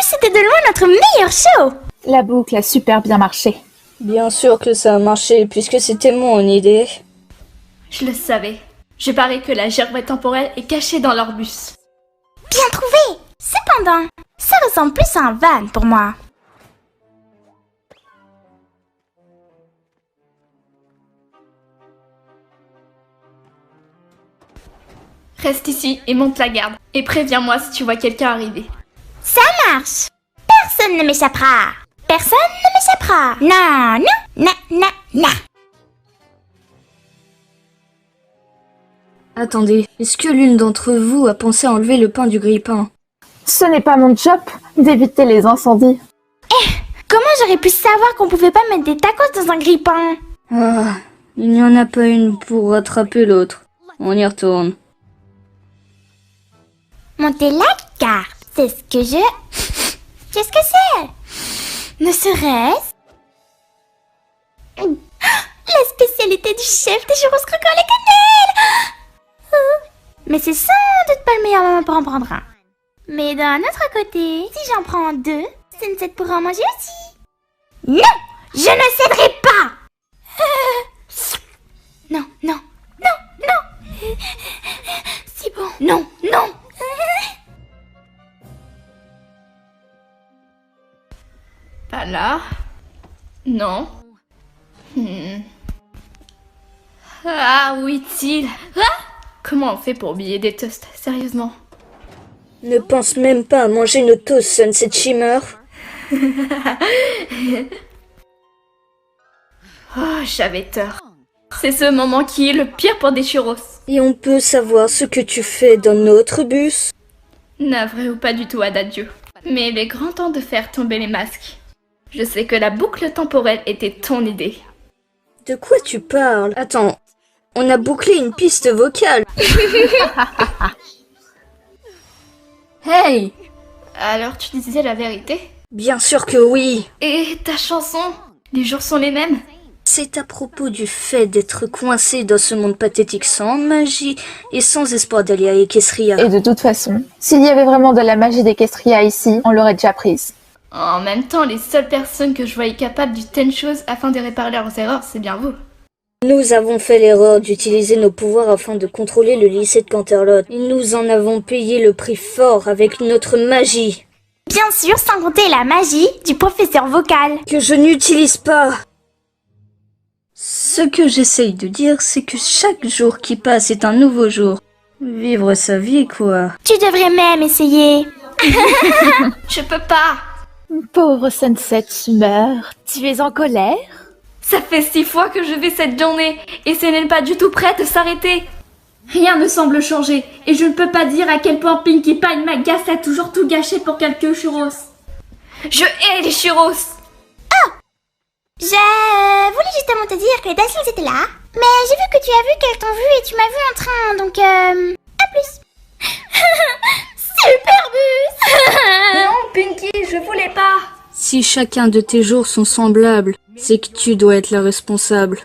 C'était de loin notre meilleur show! La boucle a super bien marché. Bien sûr que ça a marché, puisque c'était mon idée. Je le savais. Je parie que la gerbe temporelle est cachée dans leur bus. Bien trouvé! Cependant, ça ressemble plus à un van pour moi. Reste ici et monte la garde. Et préviens-moi si tu vois quelqu'un arriver. Ça marche! Personne ne m'échappera! Personne ne m'échappera! Non, non, non, non, non! Attendez, est-ce que l'une d'entre vous a pensé à enlever le pain du grille-pain? Ce n'est pas mon job d'éviter les incendies. Comment j'aurais pu savoir qu'on pouvait pas mettre des tacos dans un grille-pain? Ah, il n'y en a pas une pour rattraper l'autre. On y retourne. Monter la carte, c'est ce que je... Qu'est-ce que c'est? Ne serait-ce... La spécialité du chef des gyros croquants les cannelles! Mais c'est sans doute pas le meilleur moment pour en prendre un. Mais d'un autre côté, si j'en prends deux, Sunset pourra en manger aussi. Non! Je ne céderai pas! Non, non, non, non! C'est bon. Non, non! Pas là. Non. Ah, où est-il? Comment on fait pour oublier des toasts? Sérieusement? Ne pense même pas à manger nos toasts, Sunset Shimmer. Oh, j'avais tort. C'est ce moment qui est le pire pour des churros. Et on peut savoir ce que tu fais dans notre bus? Navré ou pas du tout, Adagio. Mais il est grand temps de faire tomber les masques. Je sais que la boucle temporelle était ton idée. De quoi tu parles? Attends, on a bouclé une piste vocale. Hey! Alors tu disais la vérité? Bien sûr que oui. Et ta chanson? Les jours sont les mêmes? C'est à propos du fait d'être coincé dans ce monde pathétique sans magie et sans espoir d'aller à Equestria. Et de toute façon, s'il y avait vraiment de la magie d'Equestria ici, on l'aurait déjà prise. En même temps, les seules personnes que je voyais capables d'une telle chose afin de réparer leurs erreurs, c'est bien vous. Nous avons fait l'erreur d'utiliser nos pouvoirs afin de contrôler le lycée de Canterlot. Et nous en avons payé le prix fort avec notre magie. Bien sûr, sans compter la magie du professeur vocal. Que je n'utilise pas. Ce que j'essaye de dire, c'est que chaque jour qui passe est un nouveau jour. Vivre sa vie, quoi. Tu devrais même essayer. Je peux pas! Pauvre Sunset Shimmer, tu es en colère? Ça fait 6 fois que je vais cette journée et ce n'est pas du tout prêt de s'arrêter. Rien ne semble changer et je ne peux pas dire à quel point Pinkie Pie m'agace à toujours tout gâcher pour quelques churros. Je hais les churros! Je voulais justement te dire que les Dazzlings étaient là, mais j'ai vu que tu as vu qu'elles t'ont vu et tu m'as vu en train, donc à plus. Super bus. Non, Pinkie, je voulais pas. Si chacun de tes jours sont semblables, c'est que tu dois être la responsable.